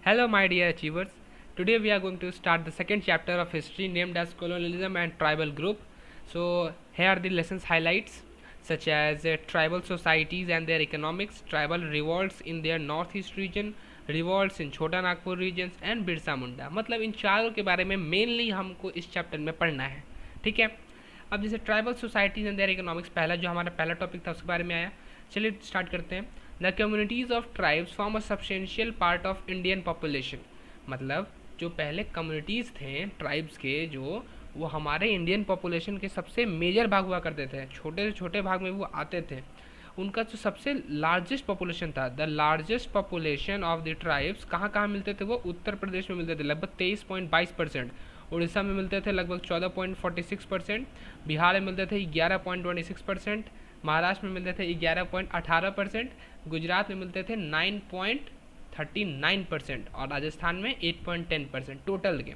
Hello, my dear achievers. Today we are going to start the second chapter of history named as colonialism and tribal group. So here are the lessons highlights such as tribal societies and their economics, tribal revolts in their northeast region, revolts in छोटा Nagpur regions and Birsa Munda. मतलब इन चारों के बारे में mainly हमको इस chapter में पढ़ना है। ठीक है, अब जैसे tribal societies and their economics पहला जो हमारा पहला टॉपिक था उसके बारे में आया। चलिए स्टार्ट करते हैं। The communities of tribes form a substantial part of Indian population. मतलब जो पहले कम्युनिटीज़ थे ट्राइब्स के जो वो हमारे इंडियन पॉपुलेशन के सबसे मेजर भाग हुआ करते थे, छोटे से छोटे भाग में वो आते थे। उनका जो सबसे लार्जेस्ट पॉपुलेशन था, the largest population of the tribes कहाँ कहाँ मिलते थे, वो उत्तर प्रदेश में मिलते थे लगभग 23.22%, उड़ीसा में मिलते थे लगभग 14.46%, बिहार में मिलते थे 11.26%, महाराष्ट्र में मिलते थे 11.18%, गुजरात में मिलते थे 9.39% और राजस्थान में 8.10% टोटल के।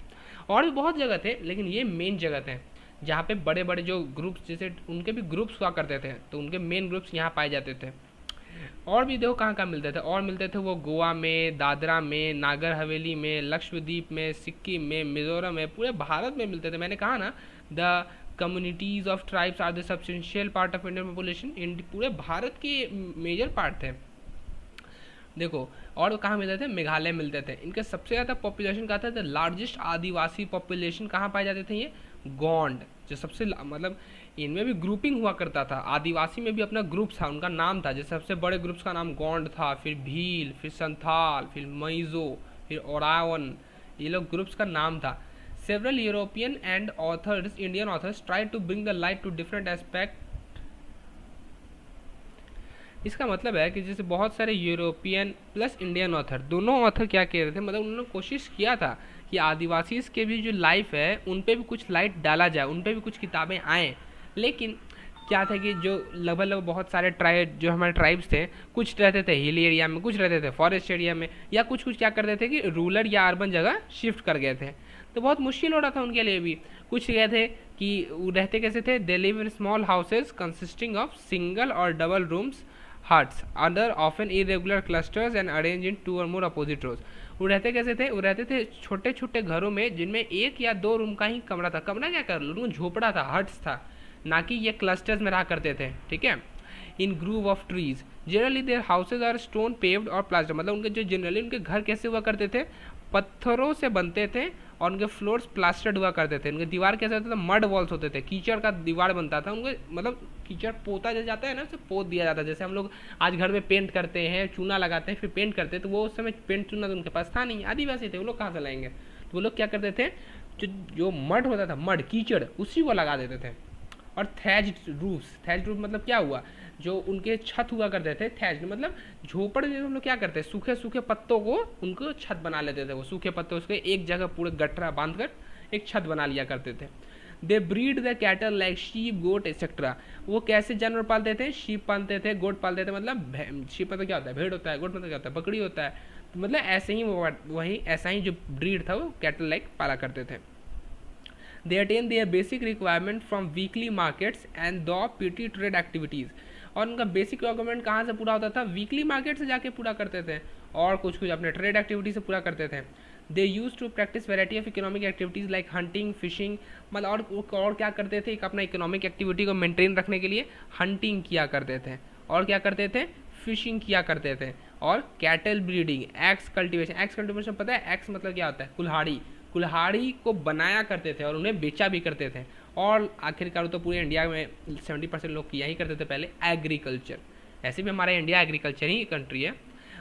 और भी बहुत जगह थे लेकिन ये मेन जगह थे जहाँ पे बड़े बड़े जो ग्रुप्स जैसे उनके भी ग्रुप्स हुआ करते थे, तो उनके मेन ग्रुप्स यहाँ पाए जाते थे। और भी देखो कहाँ कहाँ मिलते थे, और मिलते थे वो गोवा में, दादरा में, नागर हवेली में, लक्षद्वीप में, सिक्किम में, मिजोरम में, पूरे भारत में मिलते थे। मैंने कहा ना, the communities of tribes are the substantial part of Indian population, पूरे भारत के मेजर पार्ट थे। देखो और कहाँ मिलते थे, मेघालय मिलते थे। इनके सबसे ज़्यादा पॉपुलेशन कहा था, द लार्जेस्ट आदिवासी पॉपुलेशन कहाँ पाए जाते थे, ये गोंड, जो सबसे मतलब इनमें भी ग्रुपिंग हुआ करता था। आदिवासी में भी अपना ग्रुप था, उनका नाम था, जैसे सबसे बड़े ग्रुप्स का नाम गोंड था, फिर भील, फिर संथाल, फिर मैजो, फिर ओरावन, ये लोग ग्रुप्स का नाम था। Several European and authors, Indian authors, try to bring the light to different aspect. इसका मतलब है कि जैसे बहुत सारे यूरोपियन प्लस इंडियन ऑथर, दोनों ऑथर क्या कह रहे थे, मतलब उन्होंने कोशिश किया था कि आदिवासी के भी जो लाइफ है उन पे भी कुछ लाइट डाला जाए, उन पे भी कुछ किताबें आएँ। लेकिन क्या था कि जो लगभग बहुत सारे ट्राइब जो हमारे ट्राइब्स थे, कुछ रहते थे हिल एरिया में, कुछ रहते थे फॉरेस्ट एरिया में, या कुछ कुछ क्या करते थे कि रूरल या अर्बन जगह शिफ्ट कर गए थे, तो बहुत मुश्किल हो रहा था उनके लिए भी। कुछ गए थे कि वो रहते कैसे थे, they live in small houses consisting of single और double rooms huts under often irregular clusters and arranged in 2 or more opposite rows। वो रहते कैसे थे, वो रहते थे छोटे छोटे घरों में जिनमें 1 या 2 रूम का ही कमरा था। कमरा क्या कर लो, झोपड़ा था, हट्स था, ना कि ये क्लस्टर्स में रहा करते थे। ठीक है, in grove of trees, generally their houses are stone paved और प्लास्टर। मतलब उनके जो जनरली उनके घर कैसे हुआ करते थे, पत्थरों से बनते थे और उनके फ्लोर्स प्लास्टर्ड हुआ करते थे। उनके दीवार कैसे होते थे, मड वॉल्स होते थे, कीचड़ का दीवार बनता था उनके, मतलब कीचड़ पोता जो जाता है ना, उसे पोत दिया जाता है। जैसे हम लोग आज घर में पेंट करते हैं, चूना लगाते हैं, फिर पेंट करते हैं, तो वो उस समय पेंट चूना तो उनके पास था नहीं, आदिवासी थे, वो लोग कहाँ से लाएंगे। तो वो लोग क्या करते थे, जो मड होता था, मड कीचड़, उसी को लगा देते थे। और थैज्ड रूफ्स, थैज्ड रूफ मतलब क्या हुआ, जो उनके छत हुआ करते थे, थैज्ड मतलब झोपड़ में हम लोग क्या करते हैं, सूखे सूखे पत्तों को उनको छत बना लेते थे। वो सूखे पत्ते उसके एक जगह पूरे गठरा बांध कर एक छत बना लिया करते थे। They breed the cattle like sheep, goat etcetera. वो कैसे जानवर पालते थे, शीप पालते थे, गोट पालते थे, मतलब शीप मतलब क्या होता है, भेड़ होता है, गोट मतलब क्या होता है, बकरी होता है। तो मतलब ऐसे ही वो वही ऐसा ही जो ब्रीड था वो कैटल लाइक पाला करते थे। They attain their basic requirement from weekly markets and the petty trade activities। और उनका बेसिक रिक्वायरमेंट कहाँ से पूरा होता था, वीकली मार्केट से जाके पूरा करते थे, और कुछ कुछ अपने ट्रेड एक्टिविटी से पूरा करते थे। They use to practice variety of economic activities like hunting, fishing. मतलब और क्या करते थे, एक अपना इकोनॉमिक एक्टिविटी को मेंटेन रखने के लिए हंटिंग किया करते थे, और क्या करते थे, फिशिंग किया करते थे, और cattle breeding, eggs cultivation. Eggs cultivation पता है, एग्स मतलब क्या होता है, कुल्हाड़ी, कुल्हाड़ी को बनाया करते थे और उन्हें बेचा भी करते थे। और आखिरकार तो पूरे इंडिया में 70% लोग किया ही करते थे पहले एग्रीकल्चर। ऐसे भी हमारा इंडिया एग्रीकल्चर ही कंट्री है।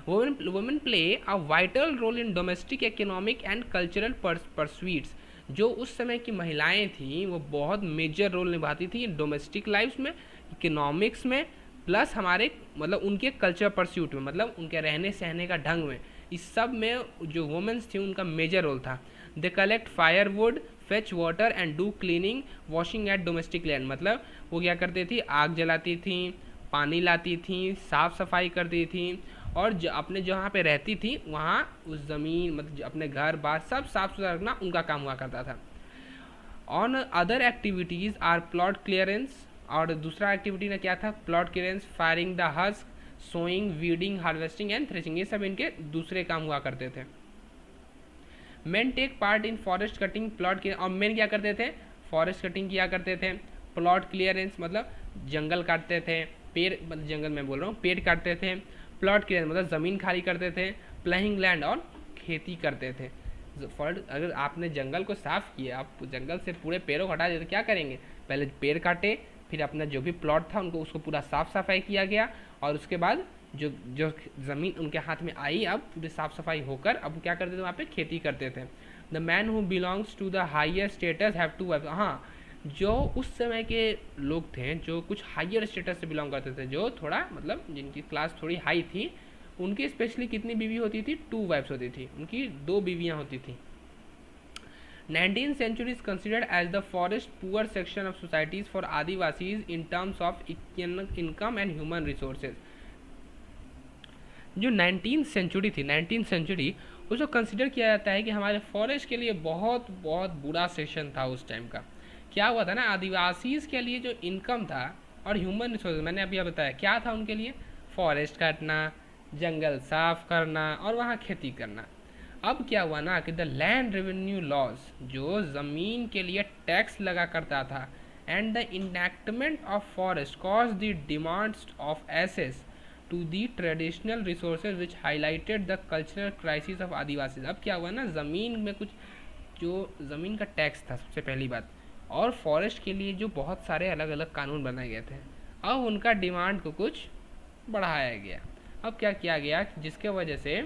Women play a vital role in domestic economic and cultural pursuits. जो उस समय की महिलाएं थीं वो बहुत मेजर रोल निभाती थी डोमेस्टिक लाइफ में, इकोनॉमिक्स में, प्लस हमारे मतलब उनके कल्चर परस्यूट में, मतलब उनके रहने सहने का ढंग में, इस सब में जो वुमेन्स थी उनका मेजर रोल था। They collect firewood, fetch water and do cleaning, washing at domestic land. मतलब वो क्या करती थी, आग जलाती थी, पानी लाती थी, साफ़ सफाई करती थी, और अपने जहाँ पे रहती थी वहाँ उस ज़मीन मतलब अपने घर बार सब साफ सुथरा रखना उनका काम हुआ करता था। On other activities are plot clearance. और दूसरा एक्टिविटी ने क्या था, plot clearance, firing the husk, sowing, weeding, harvesting and threshing. ये सब इनके दूसरे काम हुआ करते थे। Men take part in forest cutting plot के, और मेन क्या करते थे, फॉरेस्ट कटिंग किया करते थे, प्लॉट क्लियरेंस मतलब जंगल काटते थे, पेड़ मतलब जंगल में बोल रहा हूँ, पेड़ काटते थे, प्लॉट क्लियरेंस मतलब ज़मीन खाली करते थे, प्लाइंग लैंड और खेती करते थे। अगर आपने जंगल को साफ किया, आप जंगल से पूरे पेड़ों को हटा दिए तो क्या करेंगे, पहले पेड़ काटे, फिर अपना जो भी प्लॉट था उनको उसको पूरा साफ सफाई किया गया, और उसके बाद जो जो ज़मीन उनके हाथ में आई, अब पूरी साफ सफाई होकर अब क्या करते थे, वहाँ पे खेती करते थे। The man who belongs to the higher status have to, हाँ, जो उस समय के लोग थे जो कुछ हाइयर स्टेटस से बिलोंग करते थे, जो थोड़ा मतलब जिनकी क्लास थोड़ी हाई थी, उनकी स्पेशली कितनी बीवी होती थी, 2 वाइफ्स होती थी, उनकी 2 बीवियाँ होती थी। 19th century is considered as the forest poor section of societies for Adivasis in terms of income and human resources। जो 19th सेंचुरी थी, 19th सेंचुरी उसको कंसिडर किया जाता है कि हमारे फॉरेस्ट के लिए बहुत बहुत बुरा सेक्शन था उस टाइम का। क्या हुआ था ना, आदिवासीज के लिए जो इनकम था और ह्यूमन रिसोर्स, मैंने अभी बताया क्या था उनके लिए, फॉरेस्ट काटना, जंगल साफ करना और वहाँ खेती करना। अब क्या हुआ ना कि द लैंड रेवेन्यू लॉज, जो ज़मीन के लिए टैक्स लगा करता था, and the enactment of forest cause the demands of access to the traditional resources which highlighted the cultural crisis of Adivasi. अब क्या हुआ ना, ज़मीन में कुछ जो ज़मीन का टैक्स था सबसे पहली बात, और फॉरेस्ट के लिए जो बहुत सारे अलग अलग कानून बनाए गए थे, अब उनका डिमांड को कुछ बढ़ाया गया। अब क्या किया गया, जिसके वजह से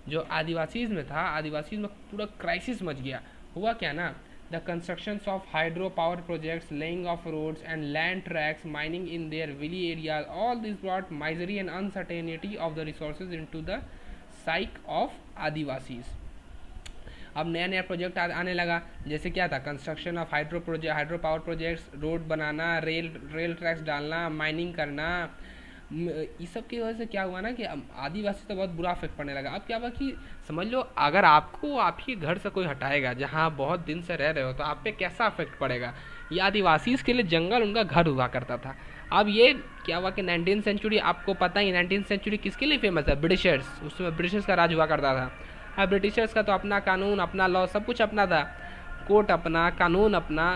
जो आदिवासीज में था, आदिवासीज में पूरा क्राइसिस मच गया। हुआ क्या ना, the constructions of hydro power projects, laying of roads and land tracks, mining in their hilly areas, all this brought misery and uncertainty of the resources into the psyche of Adivasis. अब नया नया project आने लगा, जैसे क्या था, construction of hydro power projects, road बनाना, rail tracks डालना, माइनिंग करना, इस सब की वजह से क्या हुआ ना कि आदिवासी तो बहुत बुरा इफेक्ट पड़ने लगा। अब क्या हुआ कि समझ लो, अगर आपको आपके घर से कोई हटाएगा जहाँ बहुत दिन से रह रहे हो, तो आप पे कैसा इफेक्ट पड़ेगा। ये आदिवासी के लिए जंगल उनका घर हुआ करता था। अब ये क्या हुआ कि 19th सेंचुरी, आपको पता ही 19th सेंचुरी किसके लिए फेमस है, ब्रिटिशर्स, उसमें ब्रिटिशर्स का राज हुआ करता था। अब ब्रिटिशर्स का तो अपना कानून, अपना लॉ, सब कुछ अपना था, कोर्ट अपना, कानून अपना,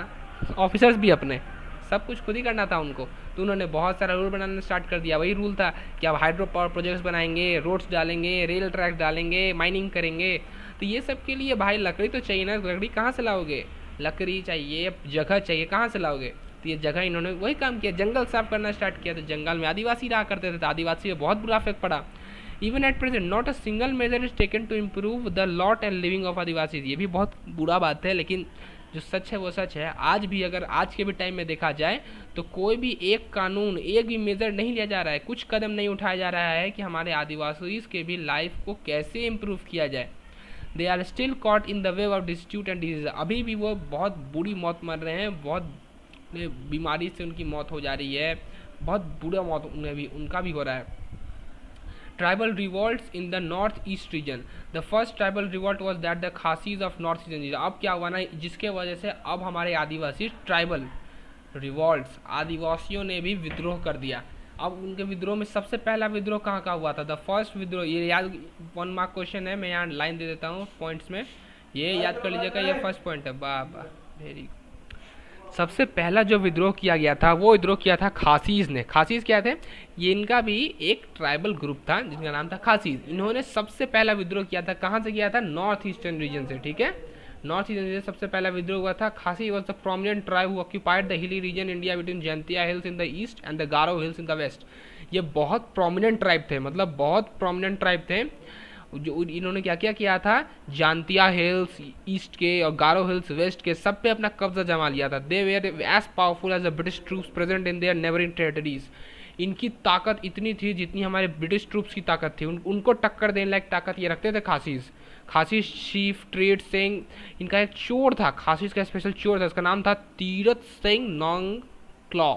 ऑफिसर्स भी अपने, सब कुछ खुद ही करना था उनको। तो उन्होंने बहुत सारा रूल बनाना स्टार्ट कर दिया। वही रूल था कि अब हाइड्रो पावर प्रोजेक्ट्स बनाएंगे, रोड्स डालेंगे, रेल ट्रैक डालेंगे, माइनिंग करेंगे। तो ये सब के लिए भाई लकड़ी तो चाहिए ना, लकड़ी कहाँ से लाओगे, लकड़ी चाहिए, जगह चाहिए, कहाँ से लाओगे। तो ये जगह इन्होंने वही काम किया, जंगल साफ करना स्टार्ट किया। तो जंगल में आदिवासी रहा करते थे, तो आदिवासी में बहुत बुरा इफेक्ट पड़ा। Even at present not a single measure is taken to improve the lot and living of Adivasi. ये भी बहुत बुरा बात है, लेकिन जो सच है वो सच है। आज भी अगर आज के भी टाइम में देखा जाए तो कोई भी एक कानून, एक भी मेजर नहीं लिया जा रहा है, कुछ कदम नहीं उठाया जा रहा है कि हमारे आदिवासीज के भी लाइफ को कैसे इम्प्रूव किया जाए। They are still caught in the wave of destitute and disease. अभी भी वो बहुत बुरी मौत मर रहे हैं, बहुत बीमारी से उनकी मौत हो जा रही है, बहुत बुरा मौत उन्हें भी, उनका भी हो रहा है। Tribal revolts in the northeast region. The first tribal revolt was that the Khasis of northeast region. अब क्या हुआ ना, जिसके वजह से अब हमारे आदिवासी ट्राइबल रिवॉल्ट्स, आदिवासियों ने भी विद्रोह कर दिया। अब उनके विद्रोह में सबसे पहला विद्रोह कहाँ का हुआ था, द फर्स्ट विद्रोह, ये याद, 1 मार्क क्वेश्चन है, मैं यहाँ लाइन दे देता हूँ पॉइंट्स में, ये याद कर लीजिएगा, ये फर्स्ट पॉइंट है। वाह वाह, वेरी गुड। सबसे पहला जो विद्रोह किया गया था वो विद्रोह किया था खासीज ने। खासीज क्या थे, ये इनका भी एक ट्राइबल ग्रुप था जिनका नाम था खासीज। इन्होंने सबसे पहला विद्रोह किया था, कहाँ से किया था, नॉर्थ ईस्टर्न रीजन से, ठीक है, नॉर्थ ईस्टर्न रीजन सबसे पहला विद्रोह हुआ था। Khasi was the prominent tribe who occupied the hilly region India between Jaintia hills in the east and the Garo hills in the west. ये बहुत प्रोमिनेंट ट्राइब थे, मतलब बहुत प्रोमिनेंट ट्राइब थे। जो इन्होंने क्या क्या किया था, जानतिया हिल्स ईस्ट के और गारो हिल्स वेस्ट के, सब पे अपना कब्जा जमा लिया था। They were as powerful as the British troops present in their neighbouring territories. इनकी ताकत इतनी थी जितनी हमारे ब्रिटिश ट्रूप्स की ताकत थी, उनको टक्कर देने लायक ताकत ये रखते थे खासीज। खासी चीफ ट्रेड सिंह, इनका एक चोर था, खासीज का स्पेशल चोर था, इसका नाम था तीरथ सिंह नोंग क्लॉ।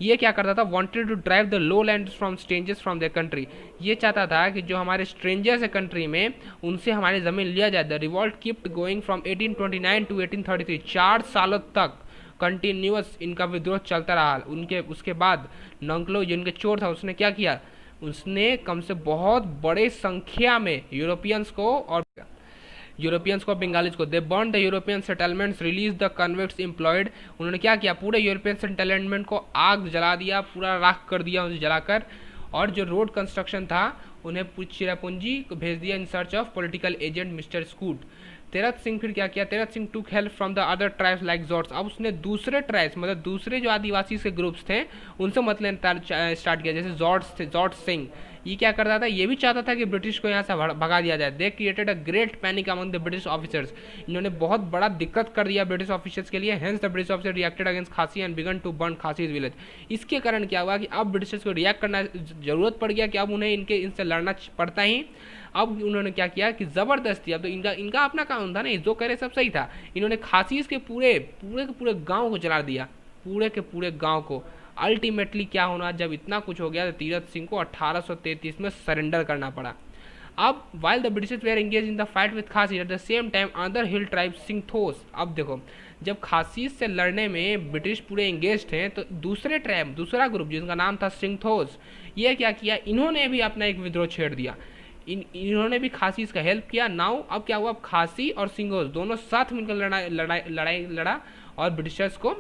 ये क्या करता था, wanted to drive the low land from strangers from their country. ये चाहता था कि जो हमारे स्ट्रेंजर्स है कंट्री में, उनसे हमारी ज़मीन लिया जाए। The revolt kept going from 1829 to 1833। 4 सालों तक कंटिन्यूअस इनका विद्रोह चलता रहा। उसके बाद नंगलो जो इनके चोर था, उसने क्या किया, उसने कम से बहुत बड़े संख्या में यूरोपियंस को और यूरोपियंस को, बंगालीज को। दे burn the European settlements, release the convicts employed. उन्होंने क्या किया, पूरे यूरोपियन सेटलमेंट को आग जला दिया, पूरा राख कर दिया उसे जलाकर। और जो रोड कंस्ट्रक्शन था उन्हें चिरापुंजी को भेज दिया in search of political agent mister Scott. Tirath Singh फिर क्या किया, Tirath Singh took help from the other tribes like जॉर्ड्स। अब उसने दूसरे ट्राइब्स मतलब दूसरे जो आदिवासी के ग्रुप्स थे उनसे मतलब स्टार्ट किया, जैसे जॉर्ड्स थे, जॉर्ज सिंह। ये क्या करता था, ये भी चाहता था कि ब्रिटिश को यहाँ से भगा दिया जाए। They created a great panic among the British officers. इन्होंने बहुत बड़ा दिक्कत कर दिया ब्रिटिश ऑफिसर्स के लिए। Hence the British officer reacted against खासी एंड बिगन टू बर्न खासी विलेज। इसके कारण क्या हुआ कि अब ब्रिटिशर्स को रिएक्ट करना जरूरत पड़ गया कि अब उन्हें इनसे लड़ना पड़ता ही। अब उन्होंने क्या किया कि जबरदस्ती, अब तो इनका अपना कानून था नहीं, जो करे सब सही था। इन्होंने खासीज के पूरे गांव को जला दिया, पूरे के पूरे गांव को। अल्टीमेटली क्या होना, जब इतना कुछ हो गया तो तीरथ सिंह को 1833 में सरेंडर करना पड़ा। अब while the British were engage in the fight with Khasi at the same time other hill tribe Singphos. अब देखो, जब खासी से लड़ने में ब्रिटिश पूरे एंगेज थे तो दूसरे ट्राइब, दूसरा ग्रुप जिनका नाम था सिंथोस, ये क्या किया, इन्होंने भी अपना एक विद्रोह छेड़ दिया। इन्होंने भी खासी का हेल्प किया। नाउ अब क्या हुआ, खासी और सिंगोस दोनों साथ मिलकर लड़ा और ब्रिटिशर्स को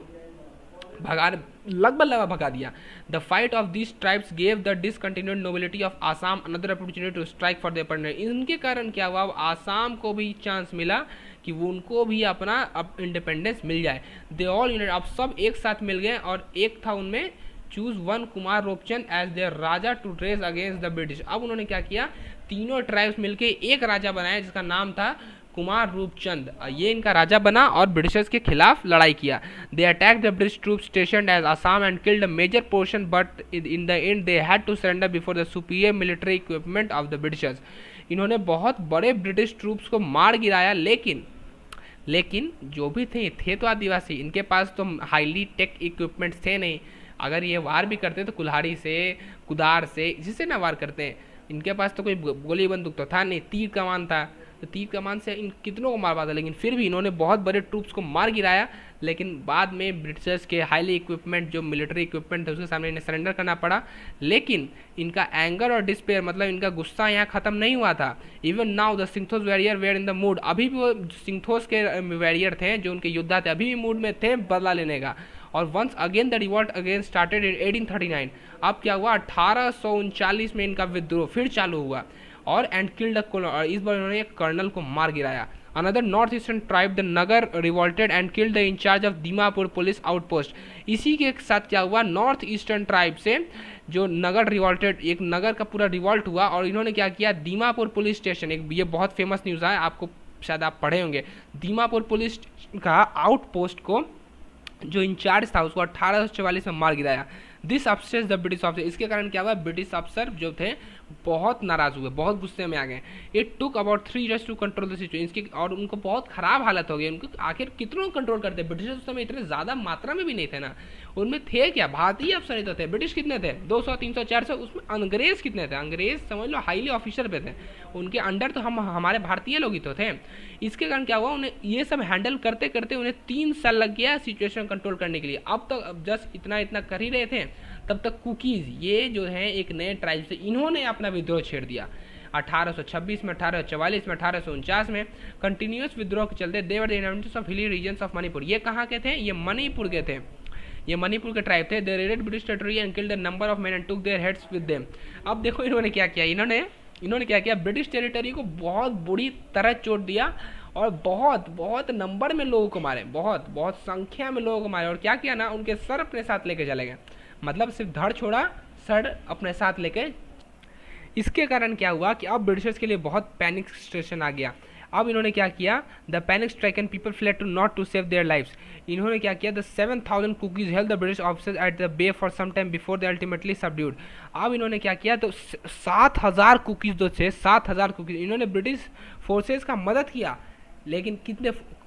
लगभग भगा दिया। The fight of this tribes gave the discontinued nobility of Assam another opportunity to strike for their partner. इनके कारण क्या हुआ, आसाम को भी चांस मिला कि वो उनको भी अपना अब इंडिपेंडेंस मिल जाए। दे ऑल यूनाइटेड, अब सब एक साथ मिल गए और एक था उनमें choose one Kumar Roopchand as their raja to race against the British. अब उन्होंने क्या किया, तीनों ट्राइब्स मिलके एक राजा बनाया जिसका नाम था कुमार रूपचंद। ये इनका राजा बना और ब्रिटिशर्स के खिलाफ लड़ाई किया। They attack the British troop station as Assam and killed a major portion but in the end they had to surrender before the superior military equipment of the Britishers. इन्होंने बहुत बड़े ब्रिटिश ट्रूप्स को मार गिराया, लेकिन जो भी थे तो आदिवासी, इनके पास तो हाईली टेक इक्विपमेंट्स थे नहीं। अगर ये वार भी करते तो कुल्हाड़ी से, कुदार से, जिससे ना वार करते हैं। इनके पास तो कोई गोली बंदूक तो था नहीं, तीर कमान था, तो तीर कमान से इन कितनों को मार पाता। लेकिन फिर भी इन्होंने बहुत बड़े ट्रूप्स को मार गिराया। लेकिन बाद में ब्रिटिशर्स के हाईली इक्विपमेंट, जो मिलिट्री इक्विपमेंट थे, उसके सामने इन्हें सरेंडर करना पड़ा। लेकिन इनका एंगर और डिस्पेयर, मतलब इनका गुस्सा यहाँ खत्म नहीं हुआ था। Even now the Singphos warrior were in the mood. अभी भी वो सिंथोस के वॉरियर थे जो उनके योद्धा थे, अभी भी मूड में थे बदला लेने का। और once again the revolt again started in 1839। अब क्या हुआ, 1839 में इनका विद्रोह फिर चालू हुआ और एंड किल्ड और इस बार उन्होंने एक कर्नल को मार गिराया। Another north eastern tribe the Nagas revolted and killed the incharge of Dimapur police outpost. इसी के साथ क्या हुआ, नॉर्थ ईस्टर्न ट्राइब से जो नगर रिवॉल्टेड, एक नगर का पूरा रिवॉल्ट हुआ और इन्होंने क्या किया, दीमापुर पुलिस स्टेशन, एक ये बहुत फेमस न्यूज़ है, आपको शायद आप पढ़े होंगे। दीमापुर पुलिस का आउटपोस्ट को जो इंचार्ज था उसको 1844 में मार गिराया। This upsets the British officer. इसके कारण क्या हुआ, ब्रिटिश अफसर जो थे बहुत नाराज हुए, बहुत गुस्से में आ गए। It took about 3 years to control the situation. इसके और उनको बहुत खराब हालत हो गई। उनको आखिर कितनों कंट्रोल करते, ब्रिटिश उस समय इतने ज़्यादा मात्रा में भी नहीं थे ना, उनमें थे क्या, भारतीय अफसर ही तो थे। ब्रिटिश कितने थे, 200, 300, 400, उसमें अंग्रेज कितने थे, अंग्रेज समझ लो हाईली ऑफिसर पे थे, उनके अंडर तो हमारे भारतीय लोग ही तो थे। इसके कारण क्या हुआ, उन्हें ये सब हैंडल करते करते उन्हें 3 साल लग गया सिचुएशन कंट्रोल करने के लिए। अब तक जस्ट इतना कर ही रहे थे, तब तक कुकीज़, ये जो है एक नए ट्राइब से, इन्होंने अपना विद्रोह छेड़ दिया 1826 में, 1844 में, 1849 में। कंटिन्यूस विद्रोह के चलते they were the inhabitants of hilly regions of Manipur. ये कहाँ के थे, ये मणिपुर के थे, ये मणिपुर के ट्राइब थे। They raided British territory and killed a number of men and took their heads with them. अब देखो इन्होंने क्या किया, इन्होंने क्या किया, ब्रिटिश टेरिटरी को बहुत बुरी तरह चोट दिया और बहुत नंबर में लोगों को मारे, बहुत संख्या में लोगों को मारे। और क्या किया ना, उनके सर अपने साथ लेके चले गए, मतलब सिर्फ धड़ छोड़ा, सर अपने साथ लेके। इसके कारण क्या हुआ कि अब ब्रिटिशर्स के लिए बहुत पैनिक सिचुएशन आ गया। अब इन्होंने क्या किया, the panic stricken people fled to not to save their lives. इन्होंने क्या किया, the 7000 Kukis held the British officers at the bay for some time before they ultimately subdued. अब इन्होंने क्या किया, तो 7000 कुकीज जो थे, 7000 कुकीज, इन्होंने ब्रिटिश फोर्सेज का मदद किया, लेकिन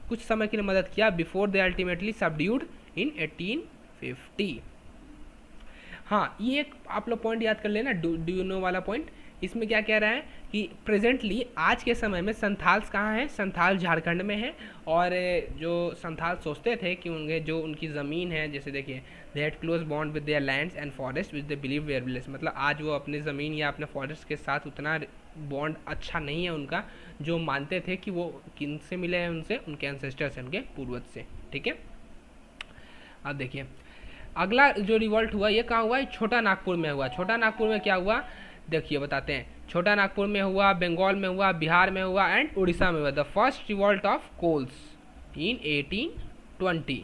कुछ समय के लिए मदद किया, बिफोर दे अल्टीमेटली सबड्यूड इन 1850। हाँ, ये एक आप लोग पॉइंट याद कर लेना, डू यू नो वाला पॉइंट। इसमें क्या कह रहा है कि प्रेजेंटली आज के समय में संथाल्स कहाँ हैं, संथाल झारखंड में है। और जो संथाल सोचते थे कि उनके जो उनकी ज़मीन है, जैसे देखिए they had close bond with their lands and forest which they believe were bless, मतलब आज वो अपने ज़मीन या अपने फॉरेस्ट के साथ उतना बॉन्ड अच्छा नहीं है उनका, जो मानते थे कि वो किन से मिले हैं, उनसे, उनके एंसेस्टर से, उनके पूर्वज से। ठीक है, अब देखिए अगला जो रिवॉल्ट हुआ ये कहाँ हुआ है, छोटा नागपुर में हुआ। छोटा नागपुर में क्या हुआ देखिए बताते हैं। छोटा नागपुर में हुआ, बंगाल में हुआ, बिहार में हुआ एंड उड़ीसा में हुआ। The first revolt of Kols in 1820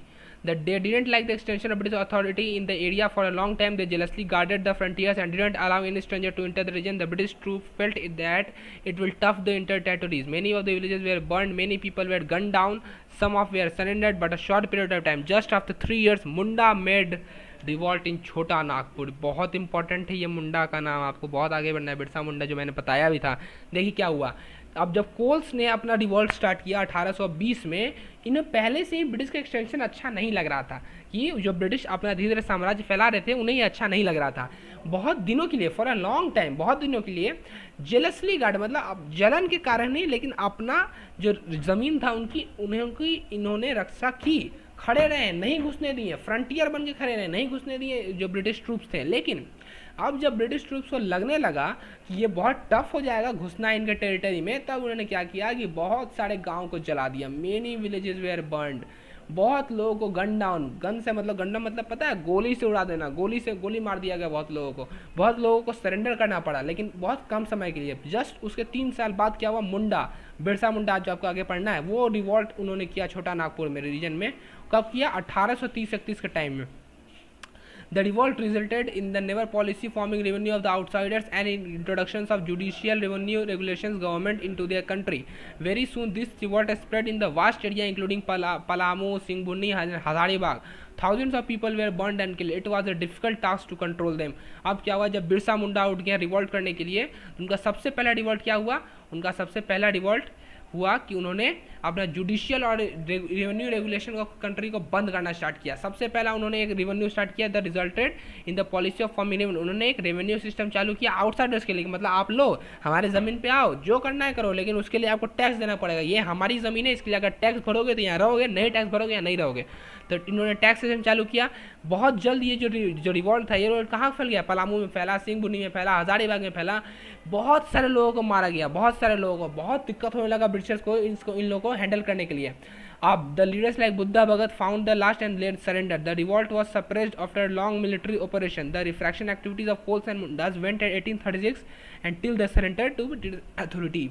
that they didn't like the extension of British authority in the area for a long time. They jealously guarded the frontiers and didn't allow any stranger to enter the region. The British troops felt that it will tough the inter territories. Many of the villages were burned, many people were gunned down, some of were surrendered, but a short period of time, just after 3 years, Munda made revolt इन छोटा नागपुर। बहुत important है ये मुंडा का नाम, आपको बहुत आगे बढ़ना है। बिरसा मुंडा जो मैंने बताया भी था। देखिए क्या हुआ, अब जब कोल्स ने अपना रिवॉल्ट स्टार्ट किया 1820 में, इन्हें पहले से ही ब्रिटिश का एक्सटेंशन अच्छा नहीं लग रहा था, कि जो ब्रिटिश अपना धीरे धीरे साम्राज्य फैला रहे थे उन्हें ये अच्छा नहीं लग रहा था। बहुत दिनों के लिए, फॉर अ लॉन्ग टाइम, बहुत दिनों के लिए जेलसली गार्ड, मतलब अब जलन के कारण नहीं, लेकिन अपना जो ज़मीन था उनकी इन्होंने रक्षा की, खड़े रहे, नहीं घुसने दिए, फ्रंटियर बन के खड़े रहे, नहीं घुसने दिए जो ब्रिटिश ट्रूप्स थे। लेकिन अब जब ब्रिटिश ट्रूप्स को लगने लगा कि ये बहुत टफ हो जाएगा घुसना इनके टेरिटरी में, तब उन्होंने क्या किया कि बहुत सारे गांव को जला दिया। मेनी विलेजेस वेयर बर्न्ड, बहुत लोगों को गन डाउन, गन से मतलब, गन मतलब पता है, गोली से उड़ा देना, गोली मार दिया गया बहुत लोगों को सरेंडर करना पड़ा, लेकिन बहुत कम समय के लिए। जस्ट उसके 3 साल बाद क्या हुआ, मुंडा, बिरसा मुंडा जो आपको आगे पढ़ना है, वो रिवॉल्ट उन्होंने किया छोटा नागपुर में रीजन में। कब किया, 1830-31 के टाइम में। The revolt resulted in the naval policy forming revenue of the outsiders and in introductions of judicial revenue regulations government into their country. Very soon this revolt spread in the vast area including Palamu, Singhbunni, Hazaribagh. Thousands of people were burned and killed. It was a difficult task to control them. अब क्या हुआ, जब बिरसा मुंडा उठ गया revolt करने के लिए, उनका सबसे पहला रिवॉल्ट क्या हुआ, उनका सबसे पहला रिवॉल्ट हुआ कि उन्होंने अपना जुडिशियल और रेवेन्यू रेगुलेशन को कंट्री को बंद करना स्टार्ट किया। सबसे पहला उन्होंने एक रेवेन्यू स्टार्ट किया, the resulted in the policy of forming revenue. उन्होंने एक रेवेन्यू सिस्टम चालू किया आउटसाइडर्स के लिए, मतलब आप लोग हमारे ज़मीन पे आओ, जो करना है करो, लेकिन उसके लिए आपको टैक्स देना पड़ेगा, ये हमारी ज़मीन है, इसके लिए अगर टैक्स भरोगे तो यहाँ रहोगे, नहीं टैक्स भरोगे या नहीं रहोगे। तो इन्होंने टैक्स सिस्टम चालू किया। बहुत जल्द ये जो रिवॉल्ट था, ये रिवॉल्ट कहाँ फैल गया, पलामू में फैला, सिंहबुनी में फैला, हजारीबाग में फैला। बहुत सारे लोगों को मारा गया, बहुत सारे लोगों को, बहुत दिक्कत होने लगा ब्रिटिशर्स को इन लोगों को हैंडल करने के लिए। अब the leaders like Budhu Bhagat found the last and let surrender. The revolt was suppressed after long military operation. The refraction activities of Kols and Mundas went at 1836 and till the surrender to authority.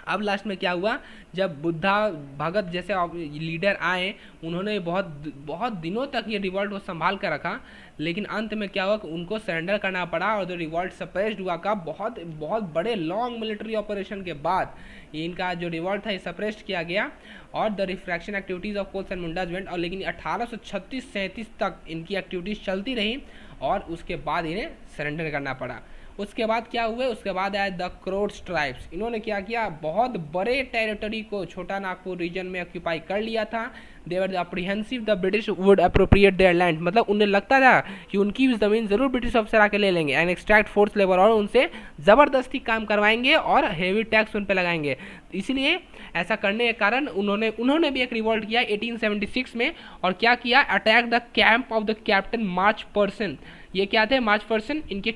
अब last में क्या हुआ, जब बुद्धा भगत जैसे leader आए, उन्होंने बहुत दिनों तक ये रिवॉल्ट को संभाल कर रखा, लेकिन अंत में क्या हुआ कि उनको सरेंडर करना पड़ा और द रिवॉल्ट सप्रेस्ड हुआ का बहुत बड़े लॉन्ग मिलिट्री ऑपरेशन के बाद इनका जो रिवॉल्ट था ये सप्रेस्ड किया गया और the refraction activities of Kols and Mundas went. और लेकिन 1836-37 तक इनकी एक्टिविटीज़ चलती रही और उसके बाद इन्हें सरेंडर करना पड़ा। उसके बाद क्या हुए, उसके बाद आया द क्रोट्स ट्राइब्स। इन्होंने क्या किया, बहुत बड़े टेरिटरी को छोटा नागपुर रीजन में ऑक्यूपाई कर लिया था। They were apprehensive the British would appropriate their land, मतलब उन्हें लगता था कि उनकी ज़मीन ज़रूर ब्रिटिश अफसर आके ले लेंगे एंड एक्सट्रैक्ट फोर्स लेबर, और उनसे ज़बरदस्ती काम करवाएंगे और हेवी टैक्स उन पर लगाएंगे। इसलिए ऐसा करने के कारण उन्होंने भी एक रिवॉल्ट किया 1876 में। और क्या किया, attack the camp of the captain March person. ये क्या थे, मार्च पर्सन, इनके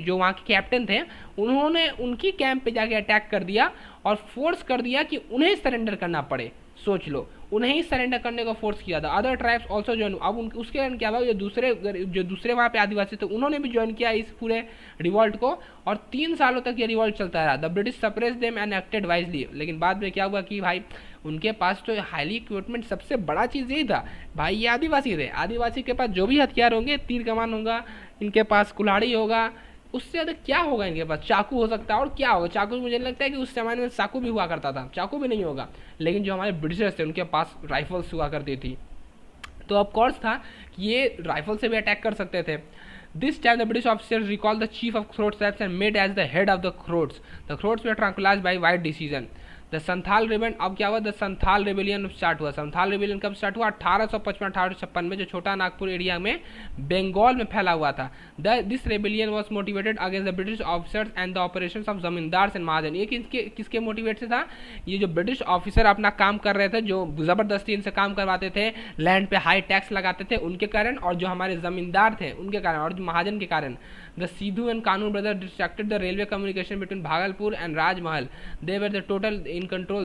जो वहाँ के कैप्टन थे, उन्होंने उनकी कैंप पे जाके अटैक कर दिया और फोर्स कर दिया कि उन्हें सरेंडर करना पड़े। सोच लो, उन्हें ही सरेंडर करने को फोर्स किया था। Other tribes also join. अब उसके कारण क्या हुआ, जो दूसरे वहाँ पे आदिवासी थे उन्होंने भी ज्वाइन किया इस पूरे रिवॉल्ट को और 3 सालों तक ये रिवॉल्ट चलता रहा। The British suppressed them and acted wisely. लेकिन बाद में क्या हुआ कि भाई उनके पास तो हाईली इक्विपमेंट, सबसे बड़ा चीज़ यही था भाई, ये आदिवासी थे, आदिवासी के पास जो भी हथियार होंगे, तीर कमान होगा, इनके पास कुल्हाड़ी होगा, उससे ज़्यादा क्या होगा इनके पास, चाकू हो सकता है, और क्या होगा चाकू, मुझे लगता है कि उस ज़माने में चाकू भी हुआ करता था, चाकू भी नहीं होगा। लेकिन जो हमारे ब्रिटिशर्स थे उनके पास राइफल्स हुआ करती थी, तो ऑफ कोर्स था कि ये राइफल से भी अटैक कर सकते थे। This time the British officers recalled the chief of Throat Traps and made as the head of the Throats. The Throats were tranquilized by White decision. The Santhal rebellion, अब क्या हुआ, द संथाल रिबेलियन स्टार्ट हुआ। Santhal rebellion कब start हुआ, 1855-1856 में, जो छोटा Nagpur area में बंगाल में फैला हुआ था। This rebellion was motivated against the British officers and the operations of जमींदार एंड महाजन। ये किसके मोटिवेट से था, ये जो ब्रिटिश ऑफिसर अपना काम कर रहे थे, जो जबरदस्ती इनसे काम करवाते थे, लैंड पे हाई टैक्स लगाते थे, उनके कारण, और जो हमारे जमींदार थे उनके कारण, और जो महाजन के कारण। The Sidhu and Kanhu brother distracted the railway communication between Bhagalpur and Rajmahal. They were the total in control